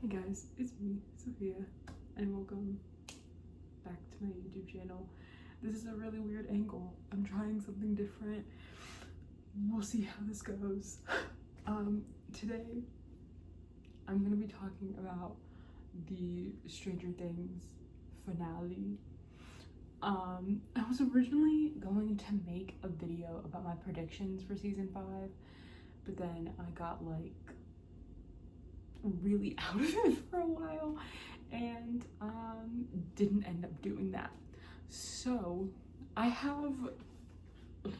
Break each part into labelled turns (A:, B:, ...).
A: Hey guys, it's me, Sophia, and welcome back to my YouTube channel. This is a really weird angle. I'm trying something different. We'll see how this goes. Today, I'm gonna be talking about the Stranger Things finale. I was originally going to make a video about my predictions for season 5, but then I got like really out of it for a while and didn't end up doing that. So I have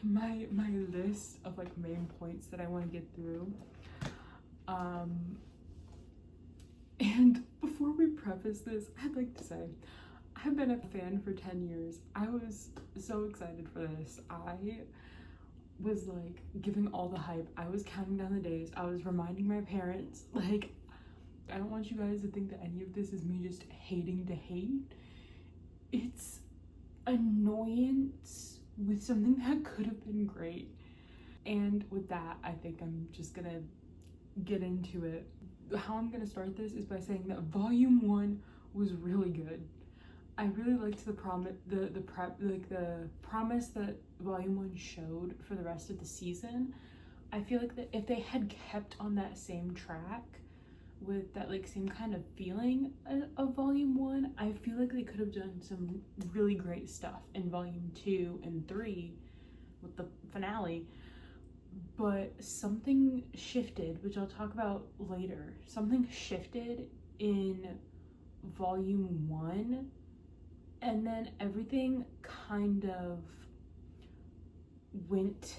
A: my list of like main points that I want to get through, and before we preface this, I'd like to say I've been a fan for 10 years. I was so excited for this. I was like giving all the hype. I was counting down the days. I was reminding my parents, like, I don't want you guys to think that any of this is me just hating to hate. It's annoyance with something that could have been great. And with that, I think I'm just gonna get into it. How I'm gonna start this is by saying that Volume 1 was really good. I really liked the promise that Volume 1 showed for the rest of the season. I feel like that if they had kept on that same track with that like same kind of feeling of Volume 1, I feel like they could have done some really great stuff in Volume 2 and 3 with the finale. But something shifted, which I'll talk about later. Something shifted in Volume 1, and then everything kind of went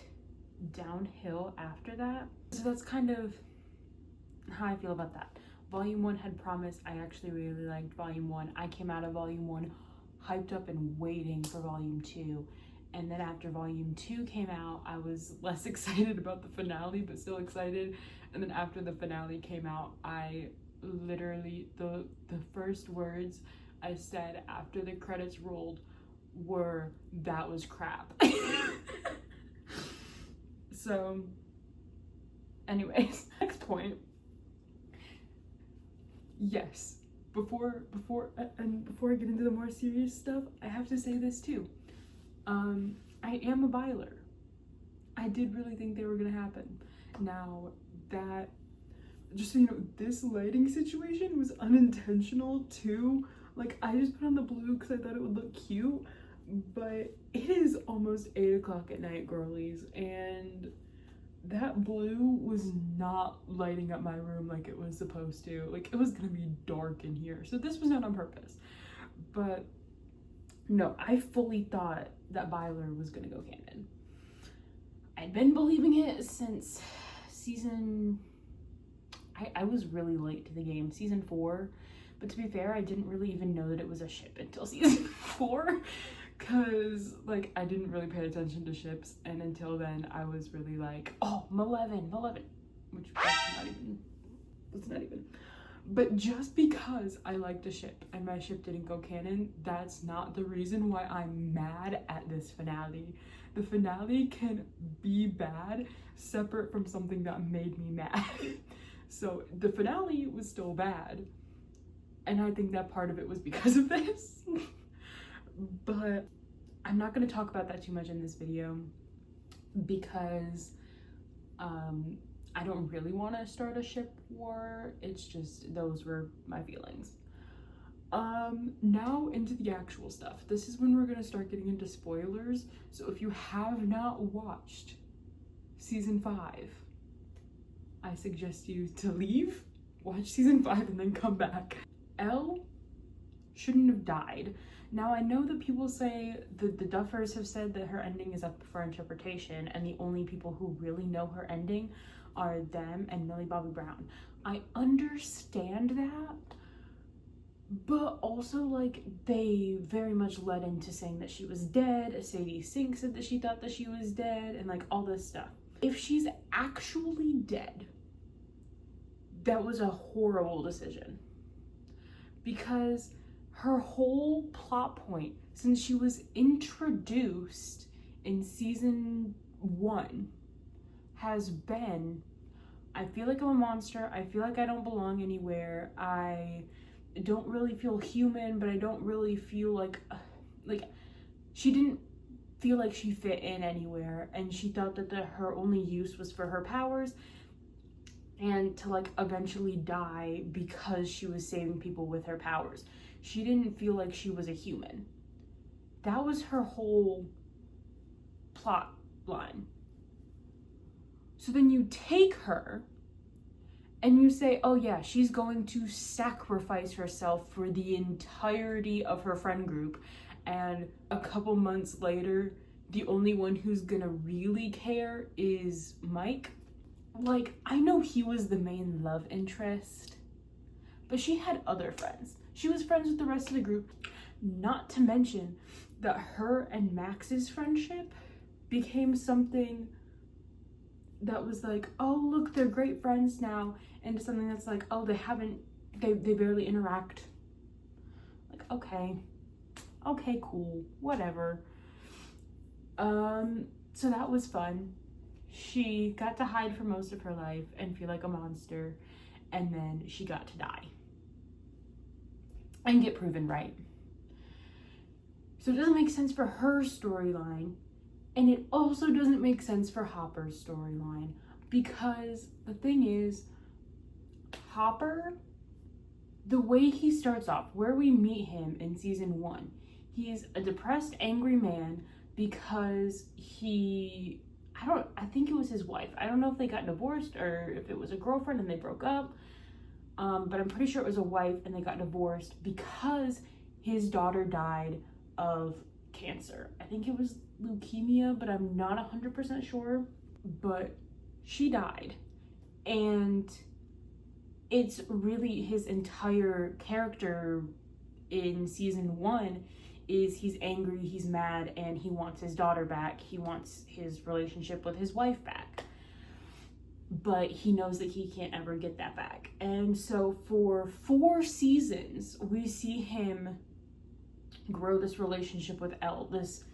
A: downhill after that. So that's kind of how I feel about that. Volume 1 had promise. I actually really liked Volume 1. I came out of Volume 1 hyped up and waiting for Volume 2. And then after Volume 2 came out, I was less excited about the finale, but still excited. And then after the finale came out, I literally, the first words I said after the credits rolled were, "That was crap." So, anyways, next point. Yes, before I get into the more serious stuff, I have to say this too. I am a Byler. I did really think they were gonna happen. Now that, just so you know, this lighting situation was unintentional too. Like, I just put on the blue because I thought it would look cute, but it is almost 8 o'clock at night, girlies, and that blue was not lighting up my room like it was supposed to. Like, it was gonna be dark in here. So this was not on purpose. But no, I fully thought that Byler was gonna go canon. I'd been believing it since season... I was really late to the game, season 4. But to be fair, I didn't really even know that it was a ship until season 4. Because, like, I didn't really pay attention to ships, and until then, I was really like, oh, Maleven, which was not even. But just because I liked a ship, and my ship didn't go canon, that's not the reason why I'm mad at this finale. The finale can be bad, separate from something that made me mad. So, the finale was still bad, and I think that part of it was because of this. But I'm not going to talk about that too much in this video because I don't really want to start a ship war. It's just, those were my feelings. Now into the actual stuff. This is when we're going to start getting into spoilers. So if you have not watched season 5, I suggest you to leave, watch season 5, and then come back. Elle shouldn't have died. Now, I know that people say the Duffers have said that her ending is up for interpretation, and the only people who really know her ending are them and Millie Bobby Brown. I understand that, but also, like, they very much led into saying that she was dead. Sadie Sink said that she thought that she was dead, and like all this stuff. If she's actually dead, that was a horrible decision. Because her whole plot point, since she was introduced in season 1, has been I feel like I'm a monster. I feel like I don't belong anywhere. I don't really feel human, but I don't really feel like she didn't feel like she fit in anywhere, and she thought that her only use was for her powers and to like eventually die because she was saving people with her powers. She didn't feel like she was a human. That was her whole plot line. So then you take her and you say, oh yeah, she's going to sacrifice herself for the entirety of her friend group, and a couple months later, the only one who's gonna really care is Mike. Like, I know he was the main love interest, but she had other friends. She was friends with the rest of the group. Not to mention that her and Max's friendship became something that was like, oh look, they're great friends now, into something that's like, oh, they barely interact. Like, okay, cool, whatever. So that was fun. She got to hide for most of her life and feel like a monster, and then she got to die and get proven right. So it doesn't make sense for her storyline, and it also doesn't make sense for Hopper's storyline, because the thing is, Hopper, the way he starts off, where we meet him in season 1, he's a depressed, angry man because I think it was his wife. I don't know if they got divorced or if it was a girlfriend and they broke up, but I'm pretty sure it was a wife and they got divorced because his daughter died of cancer. I think it was leukemia, but I'm not 100% sure. But she died, and it's really his entire character in season 1 is he's angry, he's mad, and he wants his daughter back. He wants his relationship with his wife back, but he knows that he can't ever get that back. And so for 4 seasons we see him grow this relationship with Elle, this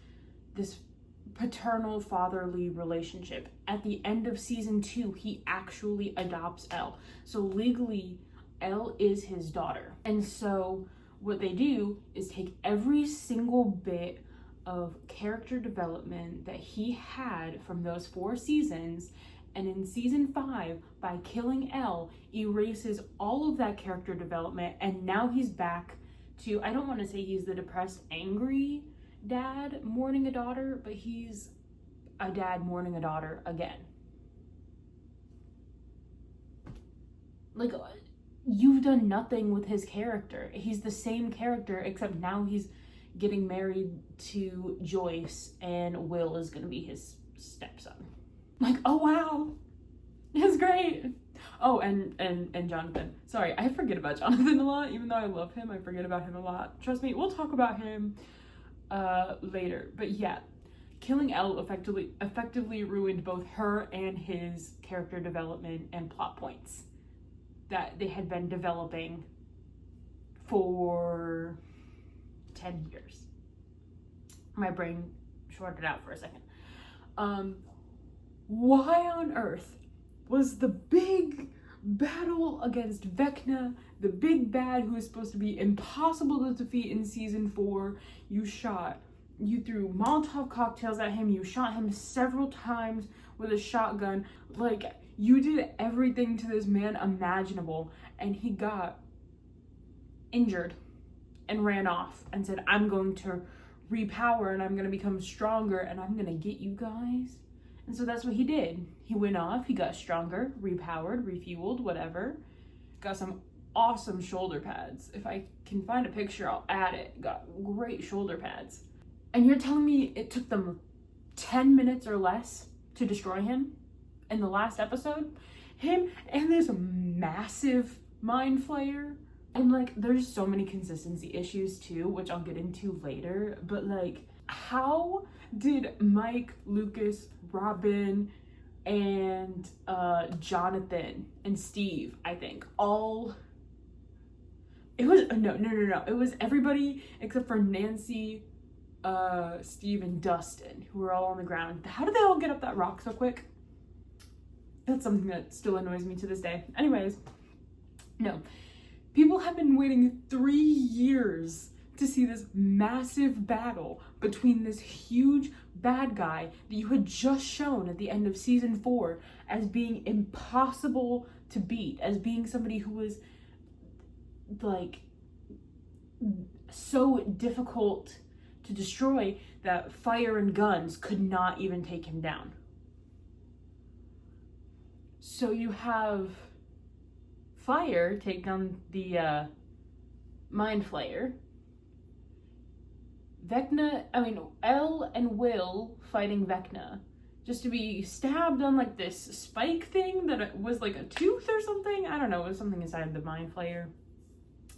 A: paternal fatherly relationship. At the end of season 2, he actually adopts Elle, so legally Elle is his daughter. And so what they do is take every single bit of character development that he had from those 4 seasons, and in season 5, by killing Elle, erases all of that character development, and now he's back to, I don't want to say he's the depressed, angry dad mourning a daughter, but he's a dad mourning a daughter again. Like, you've done nothing with his character. He's the same character, except now he's getting married to Joyce, and Will is gonna be his stepson. Like, oh wow, it's great. Oh, and Jonathan. Sorry, I forget about Jonathan a lot. Even though I love him, I forget about him a lot. Trust me, we'll talk about him later. But yeah, killing Elle effectively ruined both her and his character development and plot points that they had been developing for 10 years. My brain shorted out for a second. Why on earth was the big battle against Vecna, the big bad who is supposed to be impossible to defeat in season 4, you threw Molotov cocktails at him, you shot him several times with a shotgun, like, you did everything to this man imaginable, and he got injured and ran off and said, I'm going to repower and I'm going to become stronger and I'm going to get you guys. And so that's what he did. He went off, he got stronger, repowered, refueled, whatever. Got some awesome shoulder pads. If I can find a picture, I'll add it. Got great shoulder pads. And you're telling me it took them 10 minutes or less to destroy him in the last episode? Him and this massive mind flayer. And like, there's so many consistency issues too, which I'll get into later. But like, how did Mike, Lucas, Robin, and Jonathan and Steve, I think, all... It was... No. It was everybody except for Nancy, Steve, and Dustin, who were all on the ground. How did they all get up that rock so quick? That's something that still annoys me to this day. Anyways, no. People have been waiting 3 years to see this massive battle between this huge bad guy that you had just shown at the end of season 4 as being impossible to beat, as being somebody who was like so difficult to destroy that fire and guns could not even take him down. So you have Fire take down the Mind Flayer. Elle and Will fighting Vecna, just to be stabbed on like this spike thing that it was like a tooth or something. I don't know, it was something inside the Mind Flayer.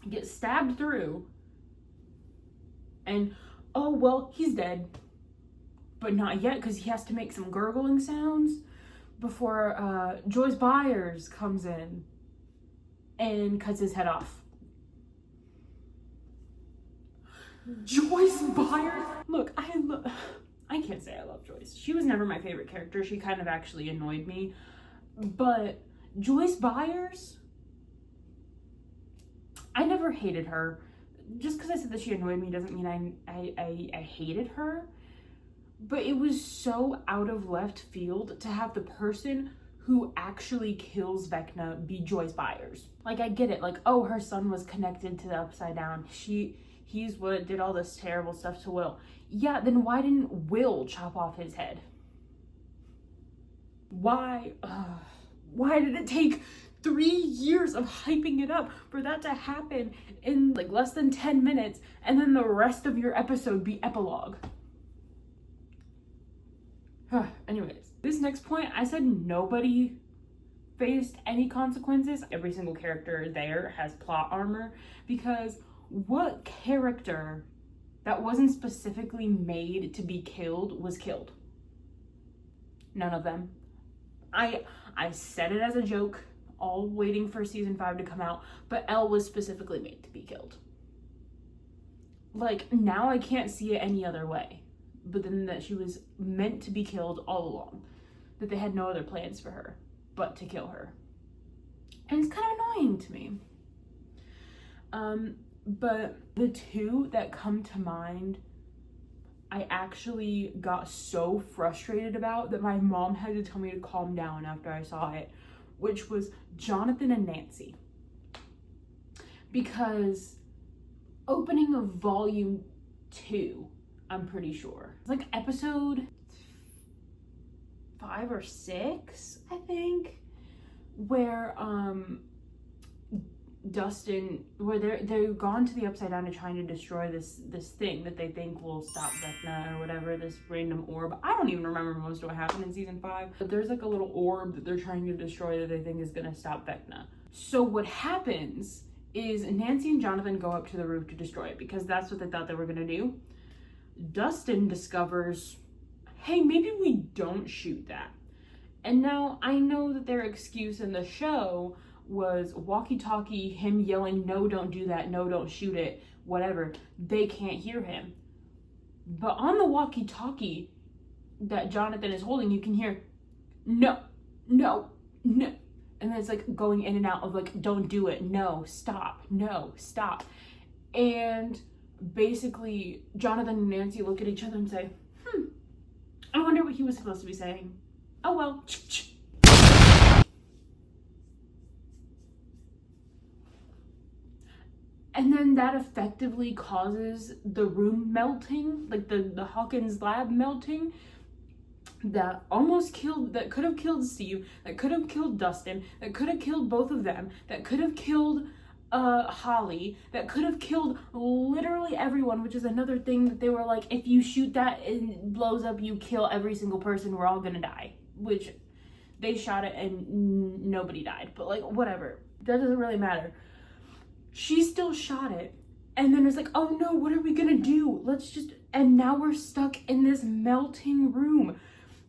A: Get stabbed through, and oh well, he's dead. But not yet, because he has to make some gurgling sounds before Joyce Byers comes in and cuts his head off. Joyce Byers? Look, I can't say I love Joyce. She was never my favorite character. She kind of actually annoyed me. But Joyce Byers, I never hated her. Just because I said that she annoyed me doesn't mean I hated her. But it was so out of left field to have the person who actually kills Vecna be Joyce Byers. Like, I get it. Like, oh, her son was connected to the Upside Down. He's what did all this terrible stuff to Will. Yeah, then why didn't Will chop off his head? Why did it take 3 years of hyping it up for that to happen in like less than 10 minutes and then the rest of your episode be epilogue? Anyways, this next point, I said nobody faced any consequences. Every single character there has plot armor, because what character that wasn't specifically made to be killed was killed? None of them. I said it as a joke, all waiting for season 5 to come out, but Elle was specifically made to be killed. Like, now I can't see it any other way, but then that she was meant to be killed all along, that they had no other plans for her but to kill her. And it's kind of annoying to me. But the two that come to mind, I actually got so frustrated about that my mom had to tell me to calm down after I saw it, which was Jonathan and Nancy. Because opening of volume 2, I'm pretty sure, it's like episode 5 or 6, I think, where Dustin, where they've gone to the Upside Down and trying to destroy this thing that they think will stop Vecna or whatever, this random orb. I don't even remember most of what happened in season 5, but there's like a little orb that they're trying to destroy that they think is gonna stop Vecna. So what happens is Nancy and Jonathan go up to the roof to destroy it because that's what they thought they were gonna do. Dustin discovers, hey, maybe we don't shoot that. And now I know that their excuse in the show was walkie-talkie, him yelling, no, don't do that, no, don't shoot it, whatever. They can't hear him. But on the walkie-talkie that Jonathan is holding, you can hear, no, no, no. And then it's like going in and out of like, don't do it, no, stop, no, stop. And basically, Jonathan and Nancy look at each other and say, I wonder what he was supposed to be saying. Oh well. And then that effectively causes the room melting, like the Hawkins lab melting, that almost killed, that could have killed Steve, that could have killed Dustin, that could have killed both of them, that could have killed Holly, that could have killed literally everyone, which is another thing that they were like, if you shoot that and it blows up, you kill every single person, we're all gonna die. Which they shot it and nobody died, but like whatever, that doesn't really matter. She still shot it, and then it's like, oh no, what are we gonna do? And now we're stuck in this melting room.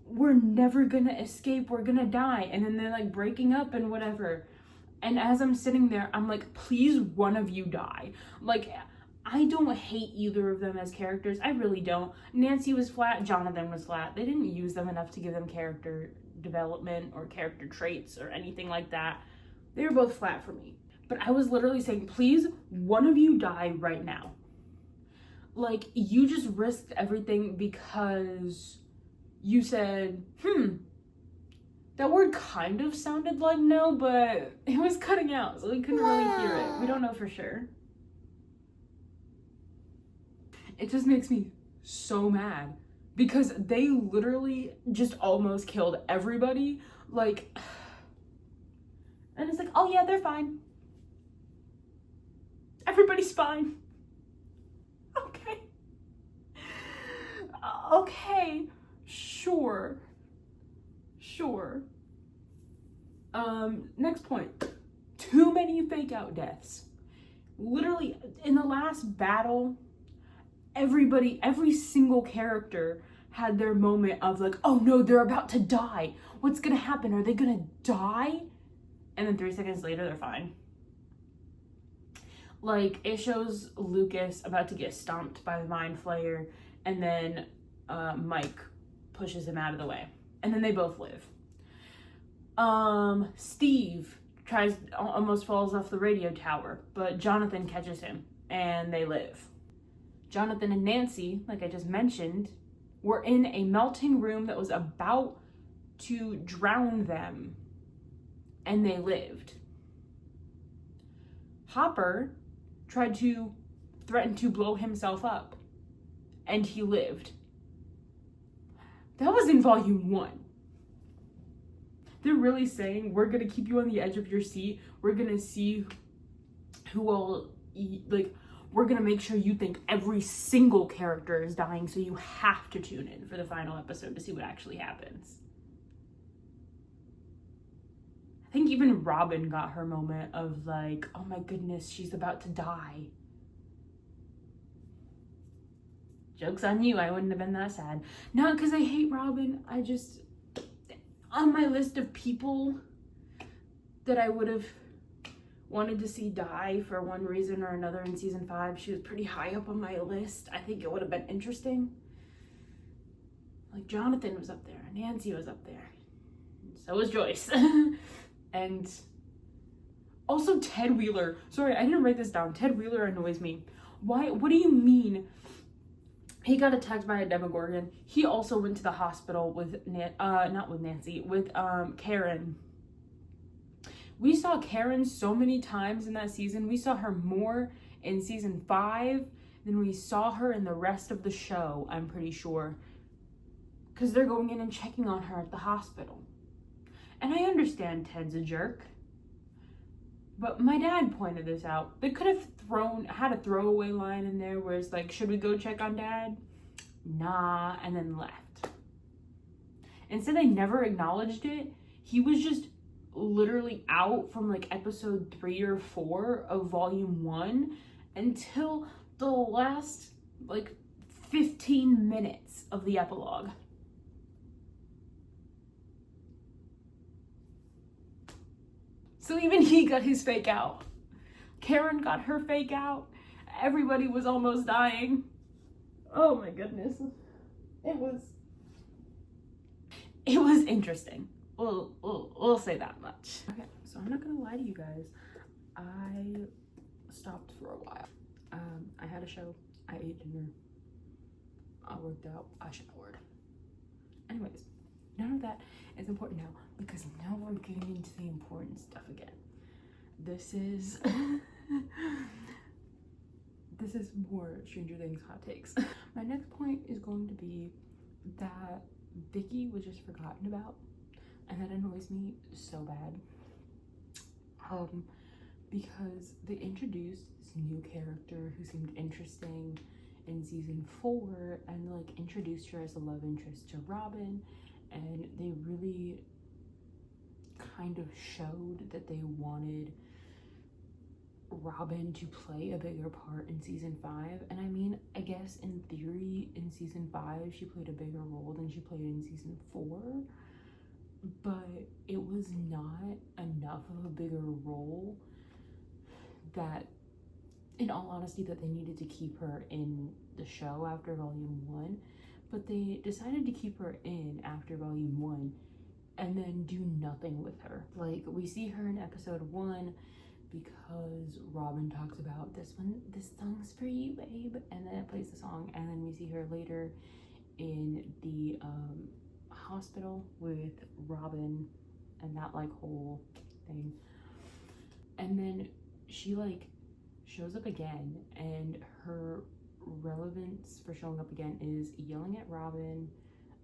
A: We're never gonna escape, we're gonna die. And then they're like breaking up and whatever. And as I'm sitting there, I'm like, please, one of you die. Like, I don't hate either of them as characters. I really don't. Nancy was flat, Jonathan was flat. They didn't use them enough to give them character development or character traits or anything like that. They were both flat for me. But I was literally saying, please, one of you die right now. Like, you just risked everything because you said, that word kind of sounded like no, but it was cutting out, so we couldn't really hear it. We don't know for sure. It just makes me so mad because they literally just almost killed everybody. Like, and it's like, oh yeah, they're fine. Everybody's fine. Okay. Okay. Sure. Next point. Too many fake out deaths. Literally, in the last battle, every single character had their moment of like, oh no, they're about to die. What's gonna happen? Are they gonna die? And then 3 seconds later, they're fine. Like, it shows Lucas about to get stomped by the Mind Flayer, and then Mike pushes him out of the way. And then they both live. Steve almost falls off the radio tower, but Jonathan catches him, and they live. Jonathan and Nancy, like I just mentioned, were in a melting room that was about to drown them, and they lived. Hopper tried to threaten to blow himself up, and he lived. That was in volume 1. They're really saying, we're gonna keep you on the edge of your seat. We're gonna see who will, we're gonna make sure you think every single character is dying, so you have to tune in for the final episode to see what actually happens. I think even Robin got her moment of like, oh my goodness, she's about to die. Joke's on you, I wouldn't have been that sad. Not because I hate Robin, I just, on my list of people that I would have wanted to see die for one reason or another in season 5, she was pretty high up on my list. I think it would have been interesting. Like, Jonathan was up there, Nancy was up there, so was Joyce. And also Ted Wheeler. Sorry, I didn't write this down. Ted Wheeler annoys me. Why? What do you mean? He got attacked by a Demogorgon. He also went to the hospital with, not with Nancy, with Karen. We saw Karen so many times in that season. We saw her more in season 5 than we saw her in the rest of the show, I'm pretty sure. Because they're going in and checking on her at the hospital. And I understand Ted's a jerk. But my dad pointed this out. They could have had a throwaway line in there where it's like, should we go check on Dad? Nah, and then left. Instead, they never acknowledged it. He was just literally out from like episode 3 or 4 of volume 1 until the last like 15 minutes of the epilogue. So even he got his fake out. Karen got her fake out. Everybody was almost dying. Oh my goodness. It was interesting. We'll say that much. Okay, so I'm not gonna lie to you guys. I stopped for a while. I had a show. I ate dinner. I worked out. I showered. Anyways, none of that is important now because now we're getting into the important stuff again. This is more Stranger Things hot takes. My next point is going to be that Vicky was just forgotten about, and that annoys me so bad. Because they introduced this new character who seemed interesting in season 4 and like introduced her as a love interest to Robin, and they really kind of showed that they wanted Robin to play a bigger part in season 5. And I mean, I guess in theory in season 5 she played a bigger role than she played in season 4, but it was not enough of a bigger role that in all honesty, that they needed to keep her in the show after volume 1, but they decided to keep her in after volume 1 and then do nothing with her. Like, we see her in episode 1 because Robin talks about this song's for you, babe, and then it plays the song, and then we see her later in the hospital with Robin and that like whole thing, and then she like shows up again, and her relevance for showing up again is yelling at Robin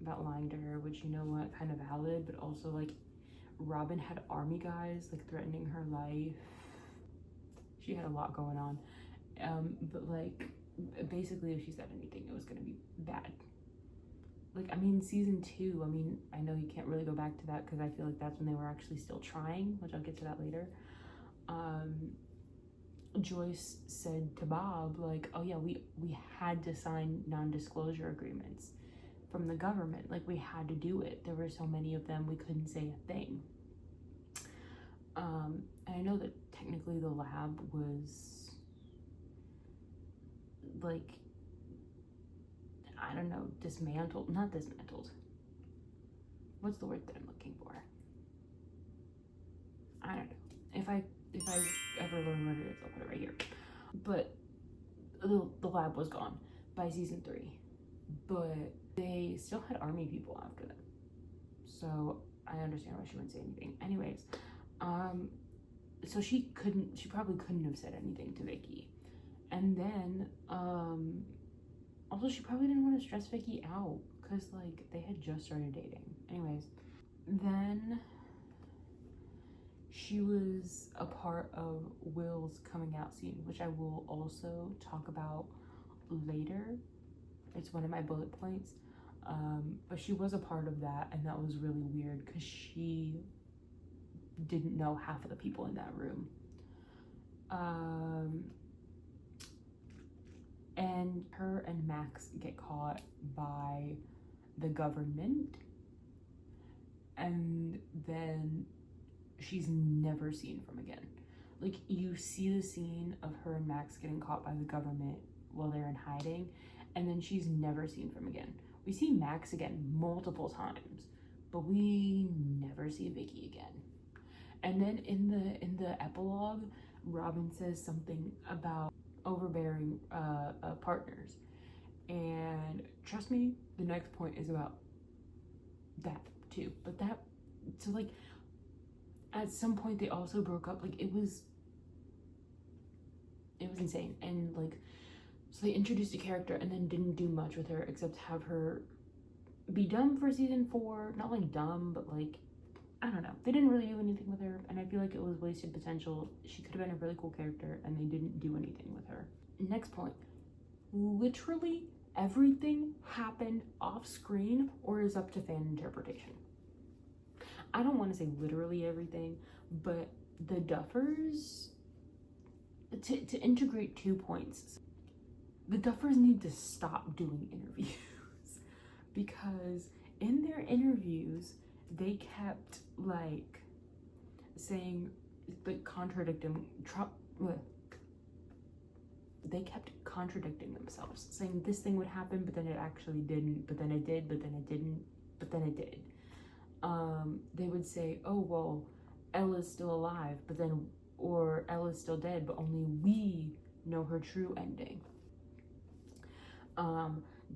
A: about lying to her, which, you know what, kind of valid, but also like Robin had army guys like threatening her life. She had a lot going on, but like basically if she said anything, it was gonna be bad. Like, I mean, season 2, I mean, I know you can't really go back to that because I feel like that's when they were actually still trying, which I'll get to that later. Joyce said to Bob, like, oh yeah, we had to sign non-disclosure agreements from the government. Like, we had to do it. There were so many of them, we couldn't say a thing. And I know that technically the lab was, like, I don't know, not dismantled. What's the word that I'm looking for? I don't know. If I ever learn what it is, I'll put it right here. But the lab was gone by season 3. But they still had army people after them. So I understand why she wouldn't say anything. Anyways, so she probably couldn't have said anything to Vicky. And then, also she probably didn't want to stress Vicky out because like they had just started dating. Anyways, then she was a part of Will's coming out scene, which I will also talk about later. It's one of my bullet points. But she was a part of that, and that was really weird because she didn't know half of the people in that room. And her and Max get caught by the government, and then she's never seen from again. Like, you see the scene of her and Max getting caught by the government while they're in hiding, and then she's never seen from again. We see Max again multiple times, but we never see Vicky again. And then in the epilogue, Robin says something about overbearing partners, and trust me, the next point is about that too. But that, so like at some point they also broke up. Like, it was insane. And like, so they introduced a character and then didn't do much with her except have her be dumb for season 4. Not like dumb, but like, I don't know, they didn't really do anything with her, and I feel like it was wasted potential. She could have been a really cool character, and they didn't do anything with her. Next point, literally everything happened off screen or is up to fan interpretation. I don't want to say literally everything, but the Duffers, to integrate 2 points, the Duffers need to stop doing interviews because in their interviews they kept like saying, like, they kept contradicting themselves, saying this thing would happen, but then it actually didn't, but then it did, but then it didn't, but then it did. They would say, oh, well, Ella's still alive, but then, or Ella's still dead, but only we know her true ending.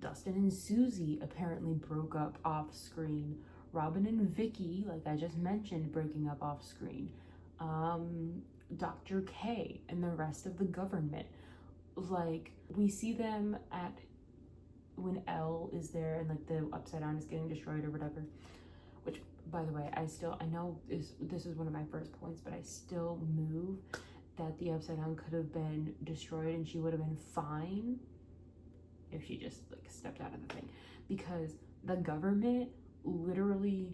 A: Dustin and Susie apparently broke up off screen. Robin and Vicky, like I just mentioned, breaking up off screen. Dr. K and the rest of the government. Like, we see them at when Elle is there and like the Upside Down is getting destroyed or whatever. Which, by the way, I know this is one of my first points, but I still move that the Upside Down could have been destroyed and she would have been fine if she just like stepped out of the thing, because the government literally,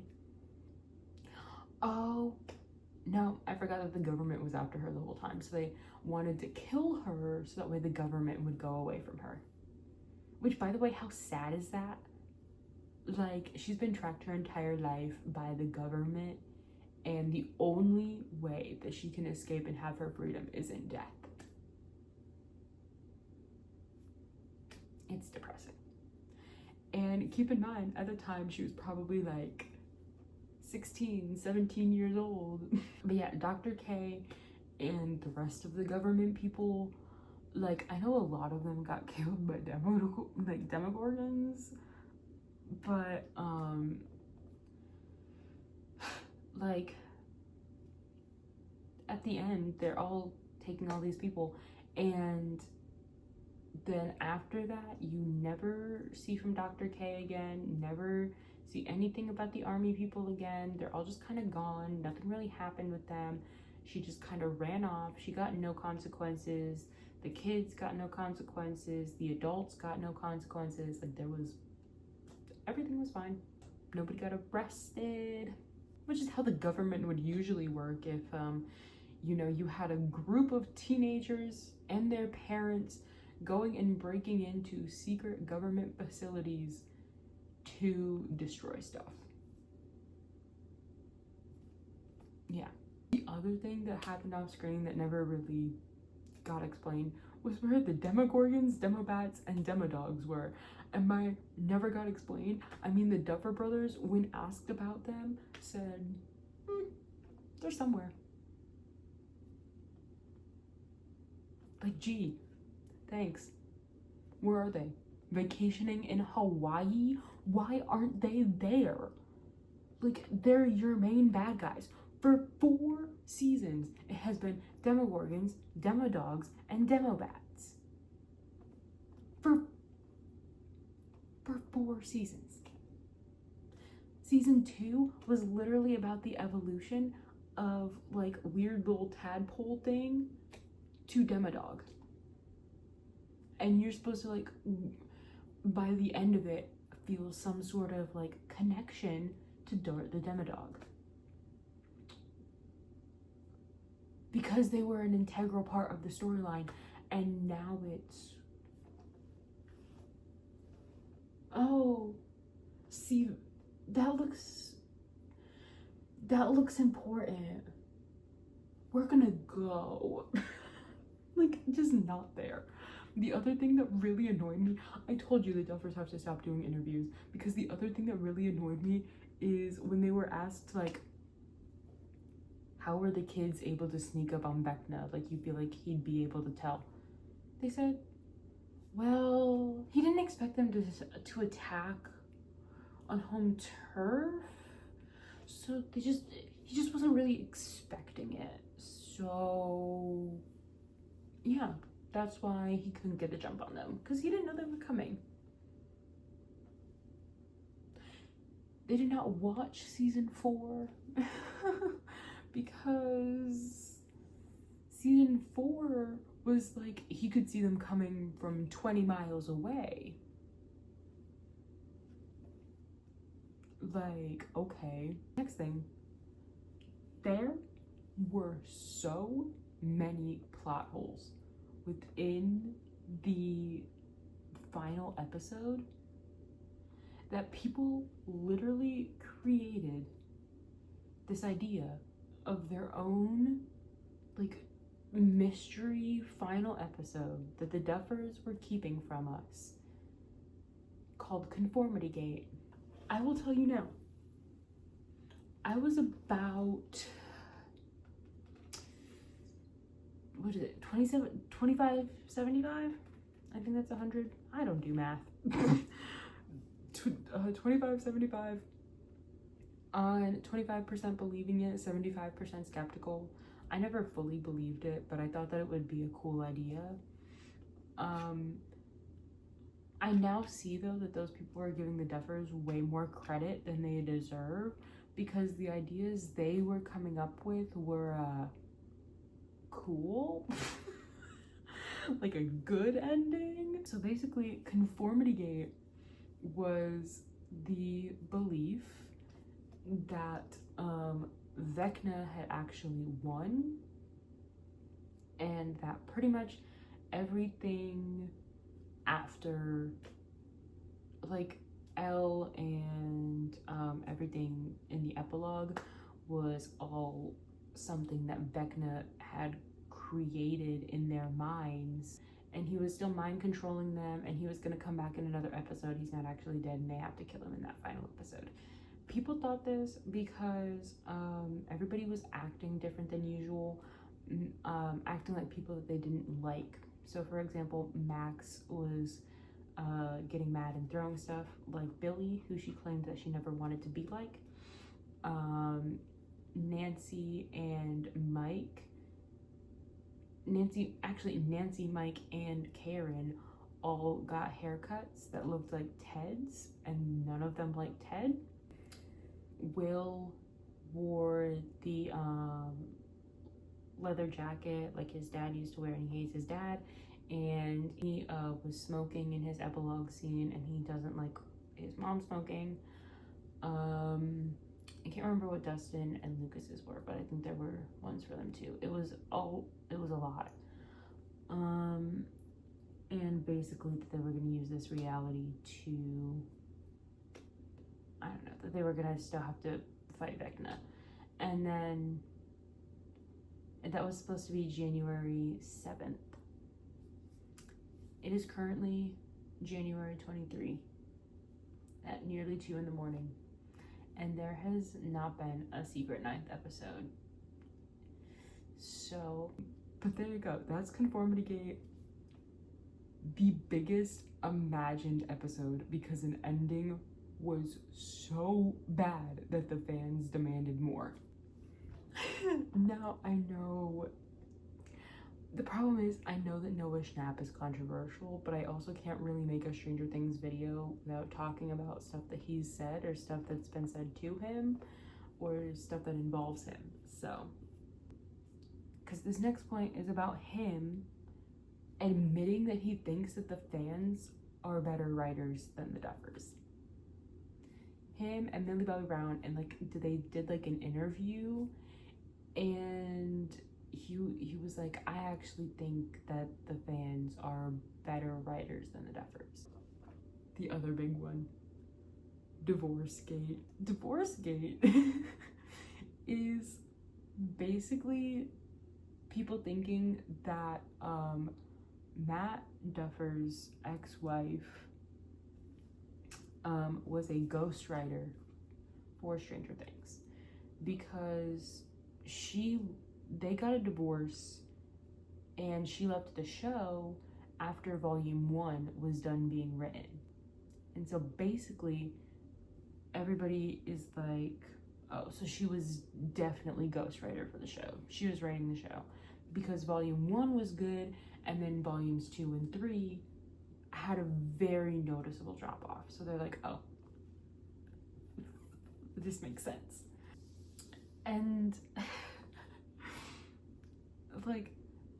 A: oh no, I forgot that the government was after her the whole time, so they wanted to kill her so that way the government would go away from her. Which, by the way, how sad is that? Like, she's been tracked her entire life by the government, and the only way that she can escape and have her freedom is in death. it's depressing. And keep in mind, at the time, she was probably like 16, 17 years old. But yeah, Dr. K and the rest of the government people, like, I know a lot of them got killed by Demogorgons, but like, at the end, they're all taking all these people, and then after that, you never see from Dr. K again, never see anything about the army people again. They're all just kind of gone. Nothing really happened with them. She just kind of ran off. She got no consequences. The kids got no consequences. The adults got no consequences. Like, everything was fine. Nobody got arrested, which is how the government would usually work if, you know, you had a group of teenagers and their parents going and breaking into secret government facilities to destroy stuff. Yeah. The other thing that happened off screen that never really got explained was where the Demogorgons, Demobats, and Demodogs were. And by never got explained, I mean the Duffer Brothers, when asked about them, said, they're somewhere. Like, gee, thanks. Where are they? Vacationing in Hawaii? Why aren't they there? Like, they're your main bad guys. For 4 seasons, it has been Demogorgons, Demodogs, and Demobats. For 4 seasons. Season 2 was literally about the evolution of, like, weird little tadpole thing to Demodog. And you're supposed to, like, by the end of it, feel some sort of, like, connection to Dart the Demodog. Because they were an integral part of the storyline, and now it's, oh, see, that looks important. We're gonna go. Like, just not there. The other thing that really annoyed me, I told you the Duffers have to stop doing interviews, because the other thing that really annoyed me is when they were asked, like, how were the kids able to sneak up on Vecna? Like, you feel like he'd be able to tell. They said, well, he didn't expect them to attack on home turf, so he just wasn't really expecting it. So yeah, that's why he couldn't get a jump on them, because he didn't know they were coming. They did not watch season 4 because season 4 was like, he could see them coming from 20 miles away. Like, okay. Next thing, there were so many plot holes within the final episode that people literally created this idea of their own, like, mystery final episode that the Duffers were keeping from us, called Conformity Gate. I will tell you now, I was about, what is it, 25, 75? I think that's 100. I don't do math. 25, 75. On 25% believing it, 75% skeptical. I never fully believed it, but I thought that it would be a cool idea. I now see, though, that those people are giving the Duffers way more credit than they deserve, because the ideas they were coming up with were cool. Like a good ending. So basically, Conformity Gate was the belief that Vecna had actually won, and that pretty much everything after, like, Elle and everything in the epilogue was all something that Vecna had created in their minds, and he was still mind controlling them, and he was going to come back in another episode. He's not actually dead, and they have to kill him in that final episode. People thought this because everybody was acting different than usual, acting like people that they didn't like. So for example, Max was getting mad and throwing stuff like Billy, who she claimed that she never wanted to be like. Nancy, Mike, and Karen all got haircuts that looked like Ted's, and none of them liked Ted. Will wore the leather jacket like his dad used to wear, and he hates his dad. And he was smoking in his epilogue scene, and he doesn't like his mom smoking. I can't remember what Dustin and Lucas's were, but I think there were ones for them too. It was a lot. And basically that they were going to use this reality to, I don't know, that they were going to still have to fight Vecna. And then that was supposed to be January 7th. It is currently January 23 at nearly 2 in the morning. And there has not been a secret 9th episode. So, but there you go. That's Conformity Gate. The biggest imagined episode, because an ending was so bad that the fans demanded more. Now, I know the problem is, I know that Noah Schnapp is controversial, but I also can't really make a Stranger Things video without talking about stuff that he's said, or stuff that's been said to him, or stuff that involves him. So, because this next point is about him admitting that he thinks that the fans are better writers than the Duffers. Him and Millie Bobby Brown, and like they did like an interview, and he was like, I actually think that the fans are better writers than the Duffers. The other big one, Divorcegate. Divorcegate is basically people thinking that Matt Duffer's ex-wife was a ghostwriter for Stranger Things, because they got a divorce and she left the show after volume 1 was done being written. And so basically everybody is like, oh, so she was definitely ghostwriter for the show. She was writing the show because volume 1 was good, and then volumes 2 and 3 had a very noticeable drop off. So they're like, oh, this makes sense. And like,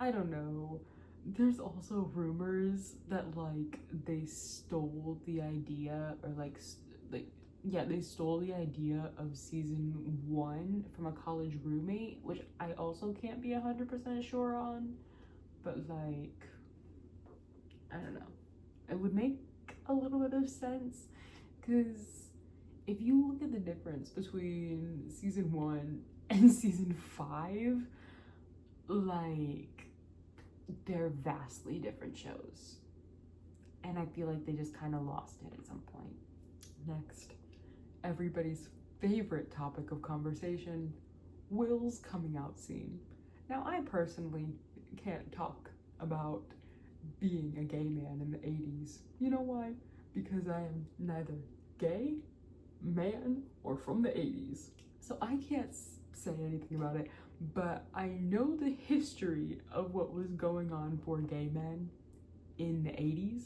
A: I don't know, there's also rumors that like they stole the idea, or they stole the idea of season 1 from a college roommate, which I also can't be 100% sure on, but like, I don't know, it would make a little bit of sense, because if you look at the difference between season 1 and season 5, like, they're vastly different shows, and I feel like they just kind of lost it at some point. Next, everybody's favorite topic of conversation, Will's coming out scene. Now, I personally can't talk about being a gay man in the 80s. You know why? Because I am neither gay, man, or from the 80s. So I can't say anything about it, but I know the history of what was going on for gay men in the 80s.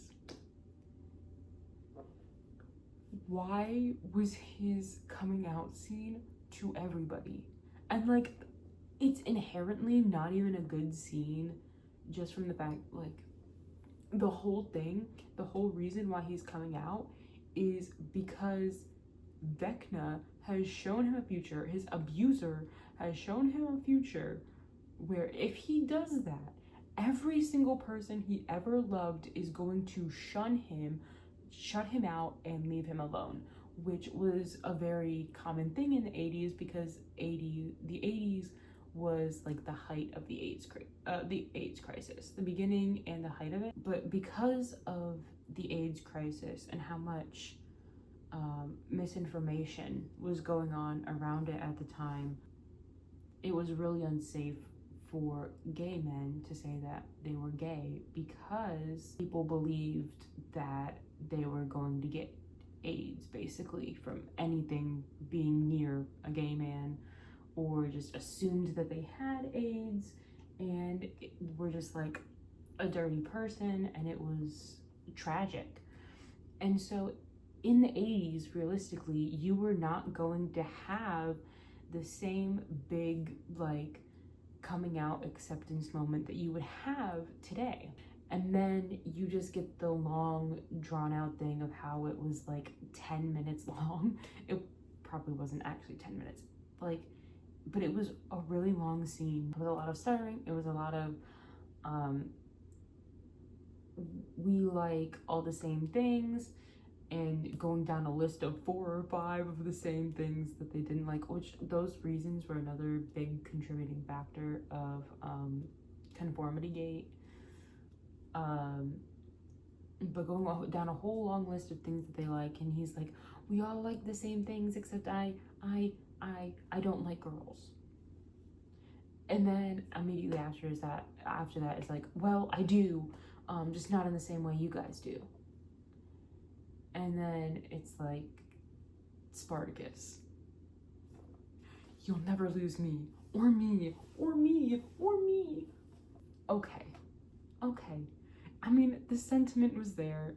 A: Why was his coming out scene to everybody? And like, it's inherently not even a good scene, just from the fact, like, the whole reason why he's coming out is because Vecna has shown him a future, his abuser has shown him a future where if he does that, every single person he ever loved is going to shun him, shut him out, and leave him alone, which was a very common thing in the 80s, because the 80s was like the height of the AIDS crisis, the beginning and the height of it. But because of the AIDS crisis and how much misinformation was going on around it at the time, it was really unsafe for gay men to say that they were gay, because people believed that they were going to get AIDS basically from anything being near a gay man, or just assumed that they had AIDS and were just like a dirty person, and it was tragic. And so in the 80s, realistically, you were not going to have the same big like coming out acceptance moment that you would have today. And then you just get the long drawn out thing of how it was like 10 minutes long. It probably wasn't actually 10 minutes, like, but it was a really long scene. It was a lot of stuttering. It was a lot of we like all the same things, and going down a list of 4 or 5 of the same things that they didn't like, which those reasons were another big contributing factor of conformity gate. But going down a whole long list of things that they like, and he's like, we all like the same things except I don't like girls. And then immediately after that is like, well, I do, just not in the same way you guys do. And then it's like, Spartacus, you'll never lose me, or me, or me, or me. Okay. I mean, the sentiment was there,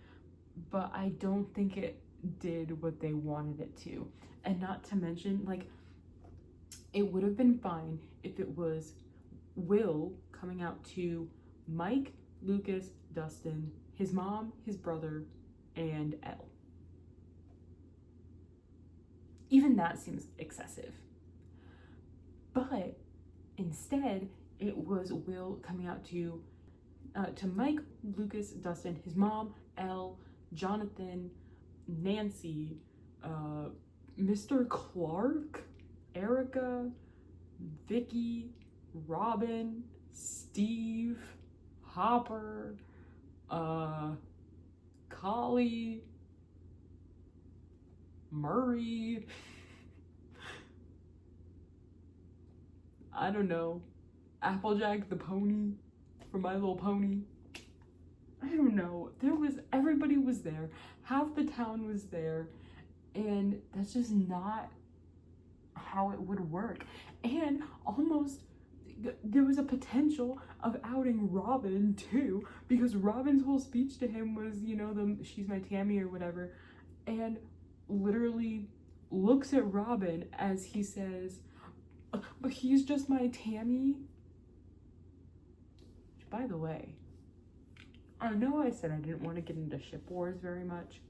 A: but I don't think it did what they wanted it to. And not to mention, like, it would have been fine if it was Will coming out to Mike, Lucas, Dustin, his mom, his brother, and Elle. Even that seems excessive. But instead, it was Will coming out to Mike, Lucas, Dustin, his mom, Elle, Jonathan, Nancy, Mr. Clark, Erica, Vicky, Robin, Steve, Hopper, Collie, Murray, I don't know, Applejack the pony from My Little Pony. I don't know. Everybody was there. Half the town was there. And that's just not how it would work. And almost there was a potential of outing Robin too, because Robin's whole speech to him was, you know, she's my Tammy or whatever, and literally looks at Robin as he says, but he's just my Tammy. Which, by the way, I know I said I didn't want to get into ship wars very much,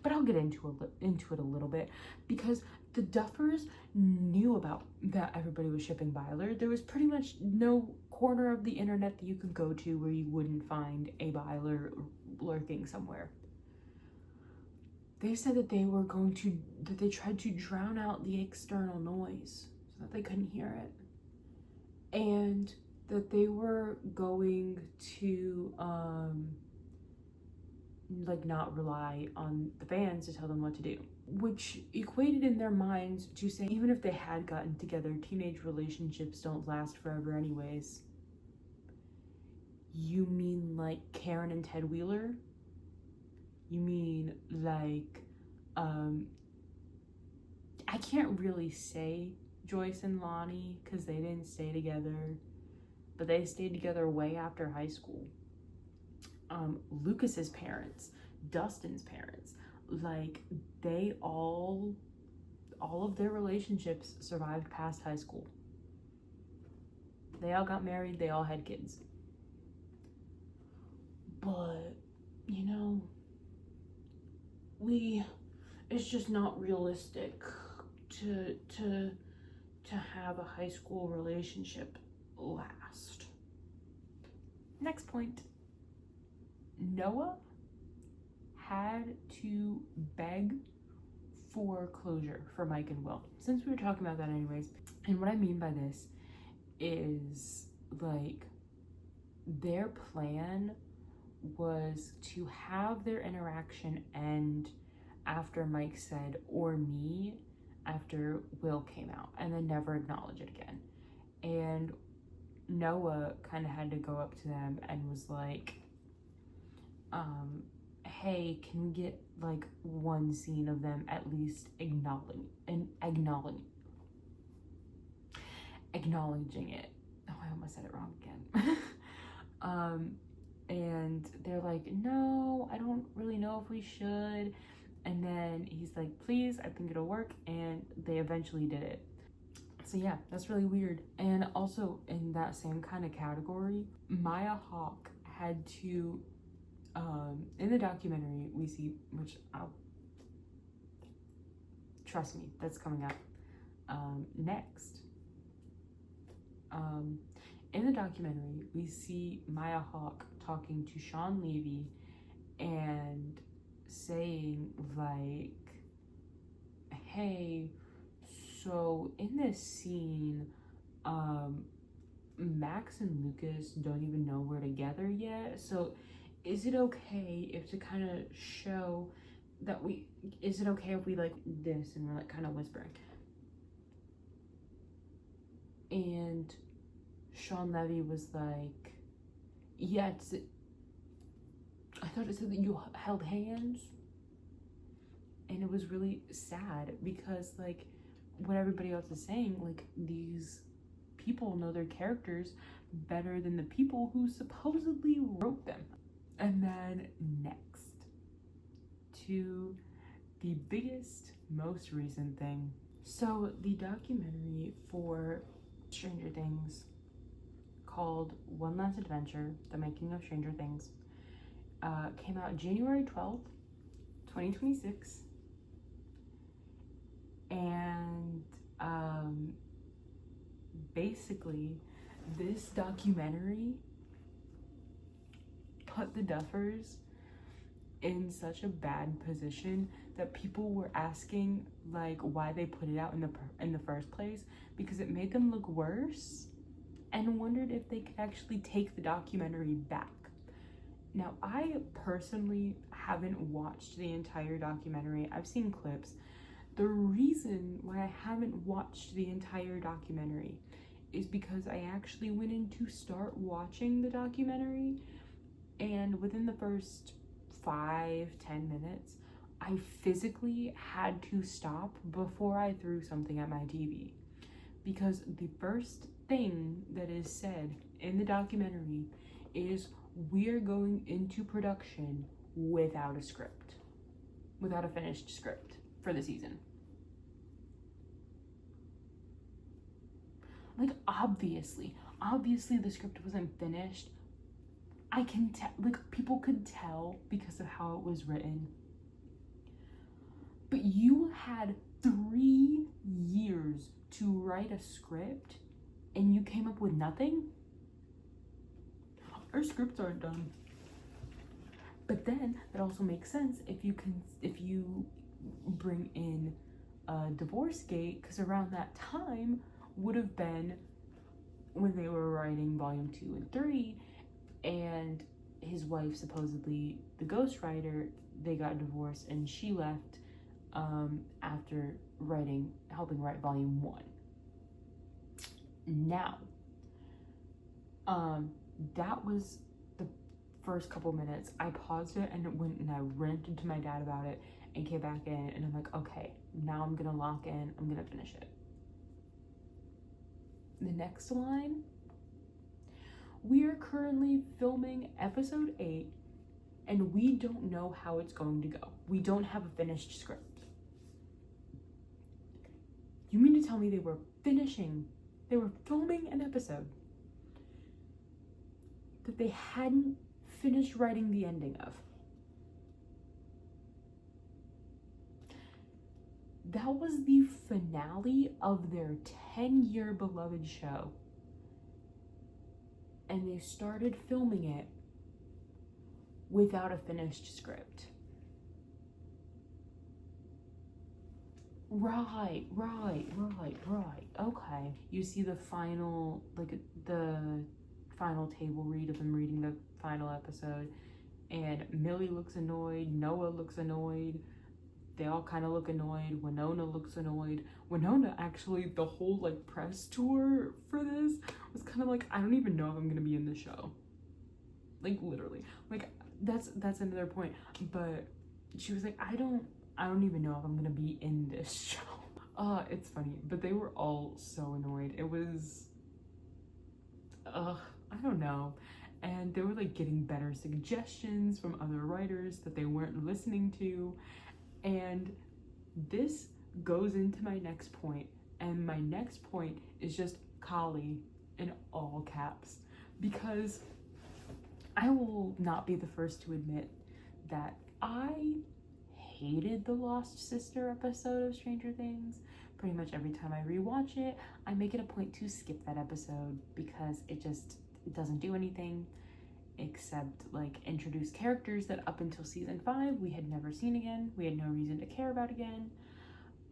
A: but I'll get into it a little bit, because the Duffers knew about that everybody was shipping Byler. There was pretty much no corner of the internet that you could go to where you wouldn't find a Byler lurking somewhere. They said that they tried to drown out the external noise so that they couldn't hear it. And that they were going to like not rely on the fans to tell them what to do, which equated in their minds to saying even if they had gotten together, teenage relationships don't last forever anyways. You mean like Karen and Ted Wheeler? You mean like I can't really say Joyce and Lonnie because they didn't stay together, but they stayed together way after high school. Lucas's parents, Dustin's parents, like they all of their relationships survived past high school. They all got married, they all had kids. But, you know, it's just not realistic to have a high school relationship last. Next point. Noah had to beg for closure for Mike and Will. Since we were talking about that anyways, And what I mean by this is, like, their plan was to have their interaction end after Mike said, "or me," after Will came out, and then never acknowledge it again. And Noah kind of had to go up to them and was like, hey, can we get like one scene of them at least acknowledging it. Oh, I almost said it wrong again. And they're like, no, I don't really know if we should. And then he's like, please, I think it'll work. And they eventually did it. So yeah, that's really weird. And also in that same kind of category, Maya Hawke had to, in the documentary we see, which I'll, trust me, that's coming up next. In the documentary, we see Maya Hawke talking to Sean Levy and saying like, hey, so in this scene, Max and Lucas don't even know we're together yet. So is it okay if to kind of show that is it okay if we like this, and we're like kind of whispering? And Sean Levy was like, yeah, I thought it said that you held hands. And it was really sad because like what everybody else is saying, like these people know their characters better than the people who supposedly wrote them. And then next to the biggest, most recent thing. So the documentary for Stranger Things called One Last Adventure, The Making of Stranger Things, came out January 12th, 2026. And basically this documentary put the Duffers in such a bad position that people were asking like why they put it out in the first place, because it made them look worse, and wondered if they could actually take the documentary back. Now, I personally haven't watched the entire documentary. I've seen clips. The reason why I haven't watched the entire documentary is because I actually went in to start watching the documentary, and within the first 5-10 minutes, I physically had to stop before I threw something at my TV. Because the first thing that is said in the documentary is, we're going into production without a script, without a finished script for the season. Like, obviously the script wasn't finished. I can tell, like, people could tell because of how it was written. But you had 3 years to write a script and you came up with nothing? Our scripts aren't done. But then that also makes sense if you bring in Divorcegate, because around that time would have been when they were writing volume 2 and 3, and his wife, supposedly the ghostwriter, they got divorced and she left after helping write volume 1. Now, that was the first couple minutes. I paused it and went and I ranted to my dad about it and came back in, and I'm like, okay, now I'm gonna lock in, I'm gonna finish it. The next line, we are currently filming episode 8 and we don't know how it's going to go. We don't have a finished script. You mean to tell me they were filming an episode that they hadn't finished writing the ending of? That was the finale of their 10-year beloved show. And they started filming it without a finished script. Right. Okay. You see the final, like, the final table read of them reading the final episode, and Millie looks annoyed, Noah looks annoyed, they all kind of look annoyed, Winona looks annoyed. Winona, actually, the whole, like, press tour for this was kind of like, I don't even know if I'm gonna be in the show. Like, literally. Like, that's another point. But she was like, I don't even know if I'm gonna be in this show. It's funny, but they were all so annoyed. It was, I don't know. And they were like getting better suggestions from other writers that they weren't listening to. And this goes into my next point. And my next point is just Kali in all caps. Because I will not be the first to admit that I hated the Lost Sister episode of Stranger Things. Pretty much every time I rewatch it, I make it a point to skip that episode because it doesn't do anything except like introduce characters that up until season 5 we had never seen again. We had no reason to care about again.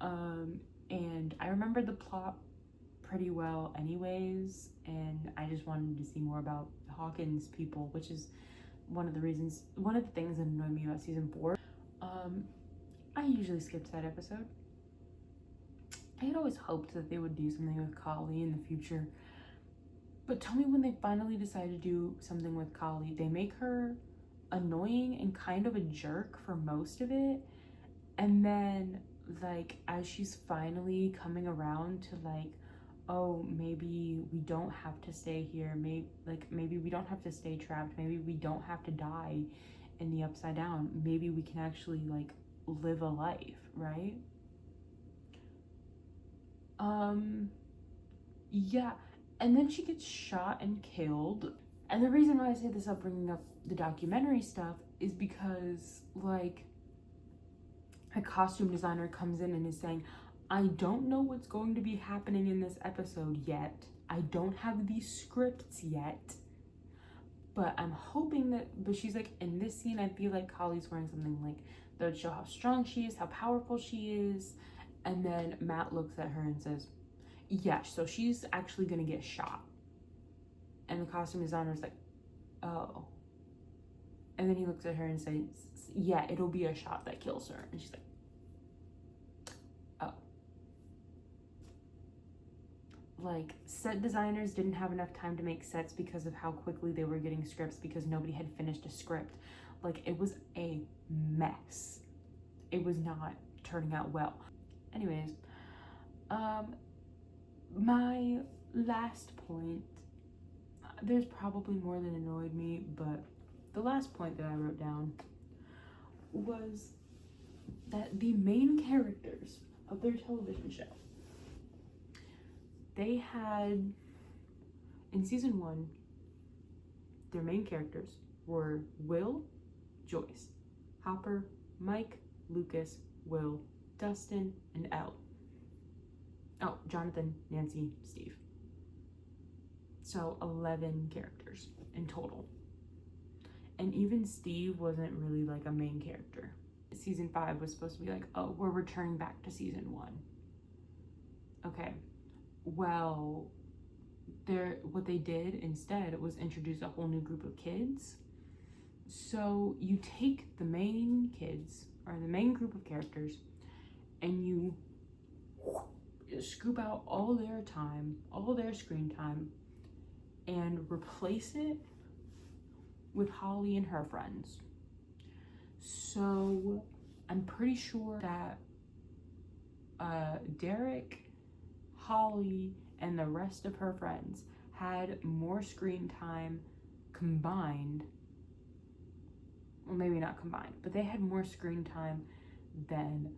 A: And I remember the plot pretty well anyways, and I just wanted to see more about Hawkins people, which is one of the things that annoyed me about season 4. I usually skipped that episode. I had always hoped that they would do something with Kali in the future, but tell me when they finally decide to do something with Kali. They make her annoying and kind of a jerk for most of it, and then like as she's finally coming around to like, oh, maybe we don't have to stay here, maybe we don't have to stay trapped, maybe we don't have to die in the Upside Down, maybe we can actually like live a life, right? Yeah, and then she gets shot and killed. And the reason why I say this up bringing up the documentary stuff is because like a costume designer comes in and is saying, I don't know what's going to be happening in this episode yet. I don't have these scripts yet. But I'm hoping that, but she's like, in this scene, I feel like Kali's wearing something like that would show how strong she is, how powerful she is. And then Matt looks at her and says, yeah, so she's actually gonna get shot. And the costume designer's like, oh. And then he looks at her and says, yeah, it'll be a shot that kills her. And she's like, oh. Like, set designers didn't have enough time to make sets because of how quickly they were getting scripts because nobody had finished a script. Like, it was a mess. It was not turning out well. Anyways, my last point, there's probably more that annoyed me, but the last point that I wrote down was that the main characters of their television show, they had, in season 1, their main characters were Will, Joyce, Hopper, Mike, Lucas, Will, Dustin, and Elle. Oh, Jonathan, Nancy, Steve. So 11 characters in total. And even Steve wasn't really like a main character. Season 5 was supposed to be like, oh, we're returning back to season 1. Okay, well, what they did instead was introduce a whole new group of kids. So you take the main kids, or the main group of characters, and you scoop out all their time, all their screen time, and replace it with Holly and her friends. So I'm pretty sure that Derek, Holly, and the rest of her friends had more screen time combined. Well, maybe not combined, but they had more screen time than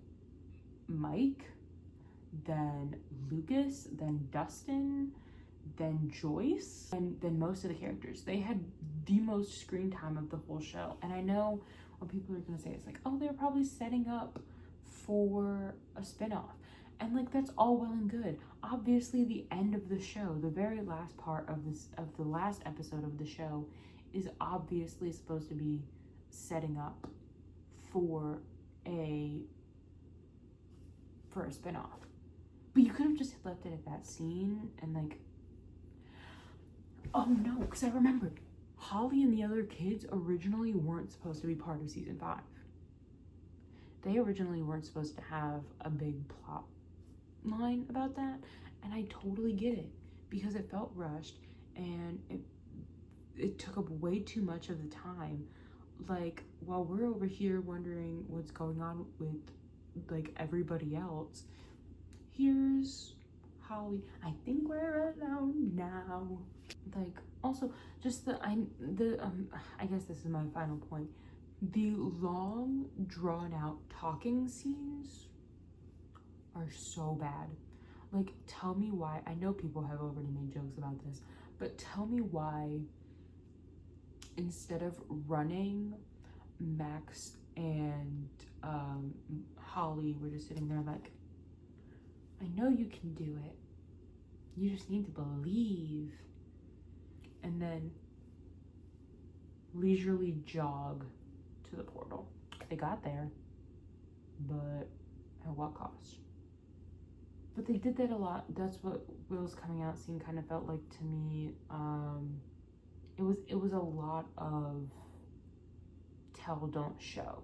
A: Mike, than Lucas, than Dustin, than Joyce, and than most of the characters. They had the most screen time of the whole show. And I know what people are gonna say, it's like, oh, they're probably setting up for a spinoff. And like, that's all well and good. Obviously, the end of the show, the very last part of the last episode of the show, is obviously supposed to be setting up for
B: for a spin-off. But you could have just left it at that scene and like, oh no, because I remembered Holly and the other kids originally weren't supposed to be part of season 5. They originally weren't supposed to have a big plot line about that, and I totally get it because it felt rushed and it took up way too much of the time. Like, while we're over here wondering what's going on with like everybody else, here's Holly. I think we're alone now. Like, also just I guess this is my final point. The long drawn out talking scenes are so bad. Like, tell me why. I know people have already made jokes about this, but tell me why instead of running, Max and Holly were just sitting there like, I know you can do it. You just need to believe. And then leisurely jog to the portal. They got there, but at what cost? But they did that a lot. That's what Will's coming out scene kind of felt like to me. It was a lot of tell, don't show.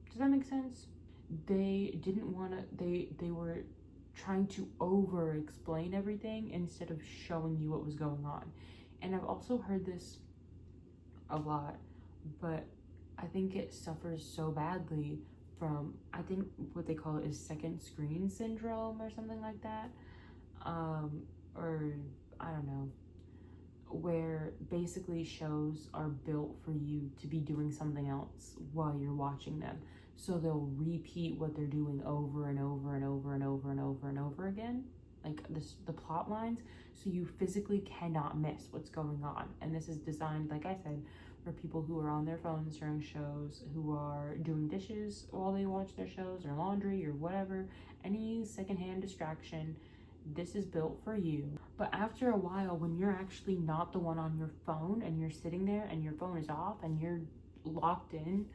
B: Does that make sense? They didn't want to, they were trying to over explain everything instead of showing you what was going on. And I've also heard this a lot, but I think it suffers so badly from, I think what they call it is second screen syndrome or something like that. Or I don't know, where basically shows are built for you to be doing something else while you're watching them. So they'll repeat what they're doing over and over and over and over and over and over again, like the plot lines, so you physically cannot miss what's going on. And this is designed, like I said, for people who are on their phones during shows, who are doing dishes while they watch their shows, or laundry, or whatever, any secondhand distraction. This is built for you. But after a while, when you're actually not the one on your phone and you're sitting there and your phone is off and you're locked in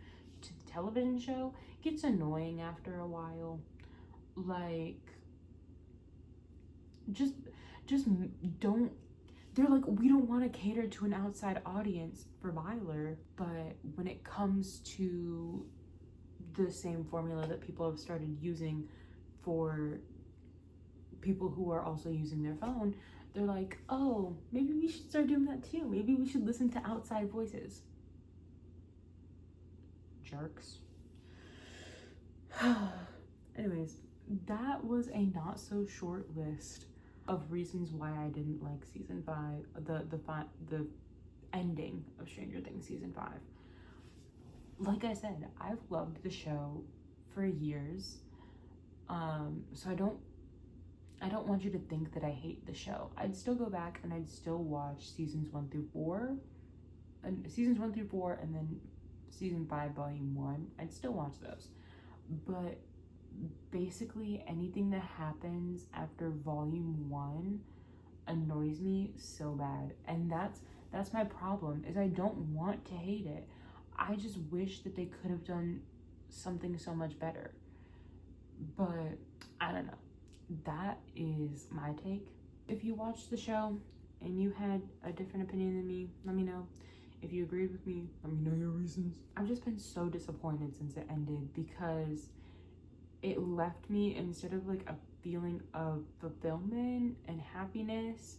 B: to the television show, it gets annoying after a while. Like, just don't, they're like, we don't want to cater to an outside audience for Byler, but when it comes to the same formula that people have started using for people who are also using their phone, they're like, oh, maybe we should start doing that too. Maybe we should listen to outside voices. Jerks. Anyways, that was a not so short list of reasons why I didn't like season 5, the ending of Stranger Things season 5. Like I said, I've loved the show for years, so I don't want you to think that I hate the show. I'd still go back and I'd still watch seasons 1 through 4, and then season 5 volume 1. I'd still watch those, but basically anything that happens after volume 1 annoys me so bad. And that's my problem, is I don't want to hate it. I just wish that they could have done something so much better. But I don't know. That is my take. If you watched the show and you had a different opinion than me, let me know. If you agreed with me, let me know your reasons. I've just been so disappointed since it ended, because it left me, instead of like a feeling of fulfillment and happiness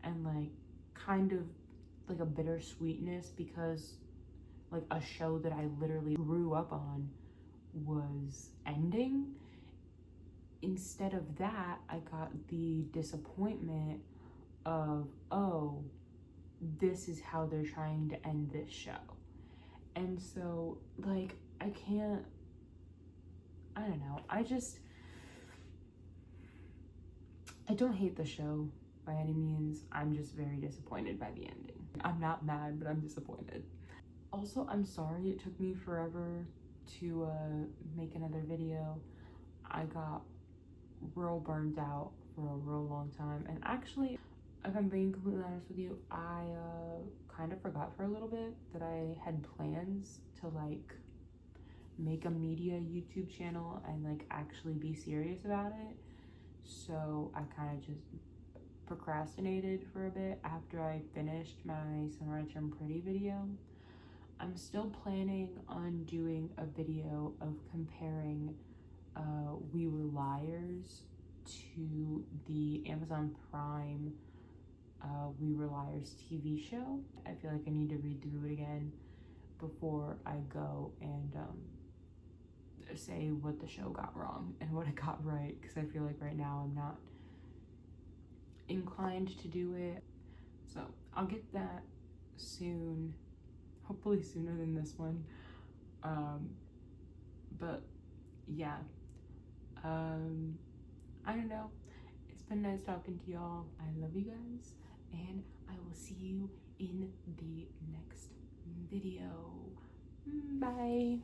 B: and like kind of like a bittersweetness, because like a show that I literally grew up on was ending. Instead of that, I got the disappointment of, oh, this is how they're trying to end this show. And so, like, I don't know. I don't hate the show by any means. I'm just very disappointed by the ending. I'm not mad, but I'm disappointed. Also, I'm sorry it took me forever to make another video. I got real burned out for a real long time, and actually, if I'm being completely honest with you, I kind of forgot for a little bit that I had plans to like make a media YouTube channel and like actually be serious about it. So I kind of just procrastinated for a bit after I finished my Sunrise Turn Pretty video. I'm still planning on doing a video of comparing We Were Liars to the Amazon Prime We Were Liars TV show. I feel like I need to read through it again before I go and say what the show got wrong and what it got right, because I feel like right now I'm not inclined to do it. So I'll get that soon, hopefully sooner than this one. But yeah, I don't know. It's been nice talking to y'all. I love you guys, and I will see you in the next video. Bye.